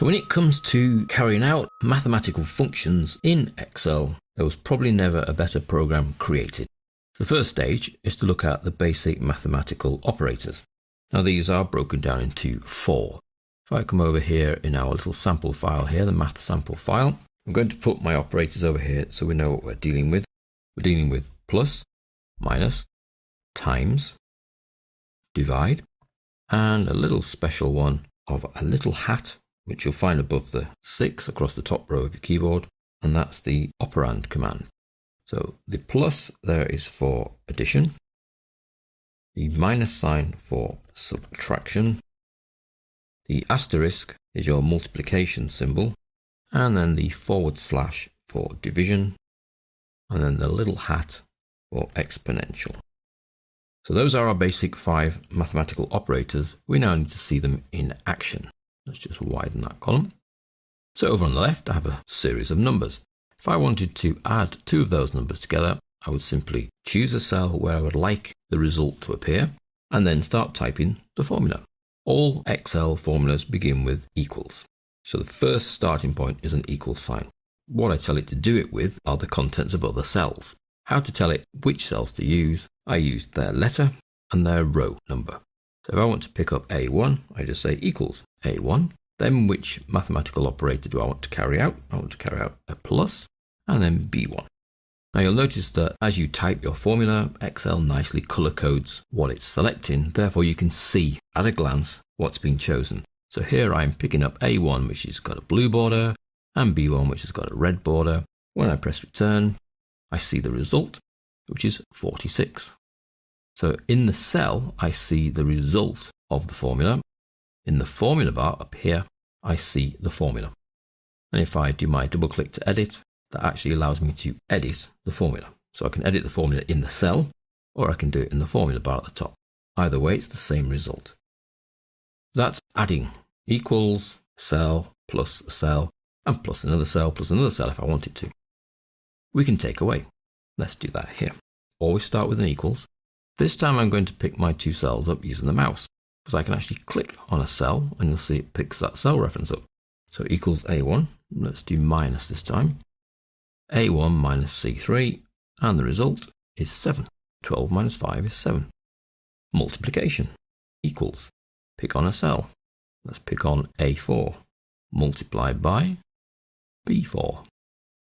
So when it comes to carrying out mathematical functions in Excel, there was probably never a better program created. The first stage is to look at the basic mathematical operators. Now these are broken down into 4. If I come over here in our little sample file here, the math sample file, I'm going to put my operators over here so we know what we're dealing with. We're dealing with plus, minus, times, divide, and a little special one of a little hat, which you'll find above the 6 across the top row of your keyboard, and that's the operand command. So the plus there is for addition, the minus sign for subtraction, the asterisk is your multiplication symbol, and then the forward slash for division, and then the little hat for exponential. So those are our basic 5 mathematical operators. We now need to see them in action. Let's just widen that column. So over on the left, I have a series of numbers. If I wanted to add 2 of those numbers together, I would simply choose a cell where I would like the result to appear, and then start typing the formula. All Excel formulas begin with equals. So the first starting point is an equal sign. What I tell it to do it with are the contents of other cells. How to tell it which cells to use, I use their letter and their row number. So if I want to pick up A1, I just say equals A1. Then which mathematical operator do I want to carry out? I want to carry out a plus and then B1. Now you'll notice that as you type your formula, Excel nicely color codes what it's selecting. Therefore you can see at a glance what's been chosen. So here I'm picking up A1, which has got a blue border, and B1, which has got a red border. When I press return, I see the result, which is 46. So in the cell, I see the result of the formula. In the formula bar up here, I see the formula. And if I do my double click to edit, that actually allows me to edit the formula. So I can edit the formula in the cell, or I can do it in the formula bar at the top. Either way, it's the same result. That's adding equals cell plus a cell and plus another cell if I wanted to. We can take away. Let's do that here. Always start with an equals. This time I'm going to pick my 2 cells up using the mouse, because I can actually click on a cell and you'll see it picks that cell reference up. So equals A1, let's do minus this time. A1 minus C3, and the result is 7. 12 minus 5 is 7. Multiplication equals, pick on a cell. Let's pick on A4, multiplied by B4.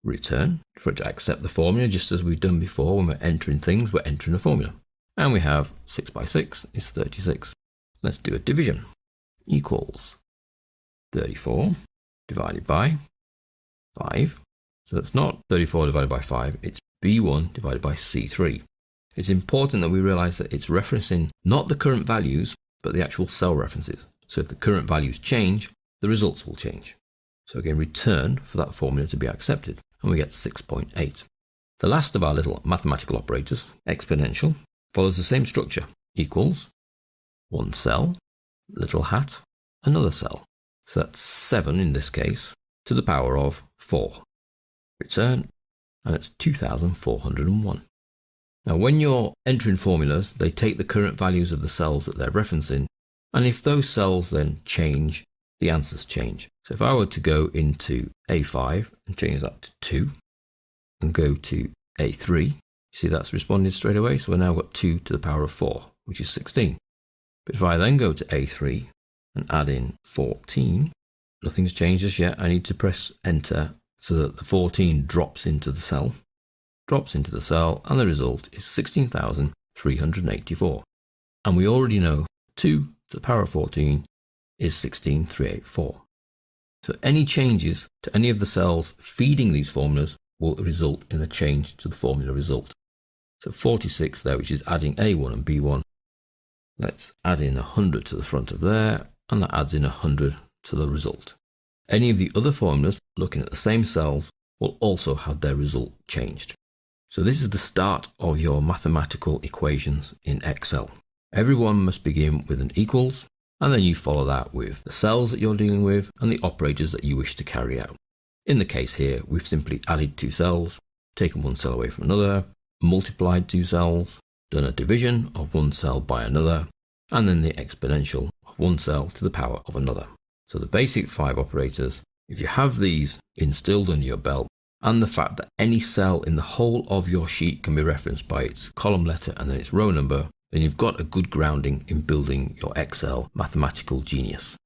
Return, for it to accept the formula, just as we've done before when we're entering things, we're entering a formula. And we have 6 by 6 is 36. Let's do a division. Equals 34 divided by 5. So it's not 34 divided by 5, it's B1 divided by C3. It's important that we realize that it's referencing not the current values, but the actual cell references. So if the current values change, the results will change. So again, return for that formula to be accepted, and we get 6.8. The last of our little mathematical operators, exponential, follows the same structure. Equals, one cell, little hat, another cell. So that's 7 in this case, to the power of 4. Return, and it's 2401. Now when you're entering formulas, they take the current values of the cells that they're referencing, and if those cells then change, the answers change. So if I were to go into A5 and change that to 2, and go to A3, you see that's responded straight away, so we've now got 2 to the power of 4, which is 16. But if I then go to A3 and add in 14, nothing's changed as yet. I need to press enter so that the 14 drops into the cell, and the result is 16,384. And we already know 2 to the power of 14 is 16,384. So any changes to any of the cells feeding these formulas will result in a change to the formula result. So 46 there, which is adding A1 and B1. Let's add in 100 to the front of there, and that adds in 100 to the result. Any of the other formulas looking at the same cells will also have their result changed. So this is the start of your mathematical equations in Excel. Everyone must begin with an equals, and then you follow that with the cells that you're dealing with and the operators that you wish to carry out. In the case here, we've simply added 2 cells, taken one cell away from another, multiplied 2 cells, done a division of one cell by another, and then the exponential of one cell to the power of another. So the basic 5 operators, if you have these instilled under your belt, and the fact that any cell in the whole of your sheet can be referenced by its column letter and then its row number, then you've got a good grounding in building your Excel mathematical genius.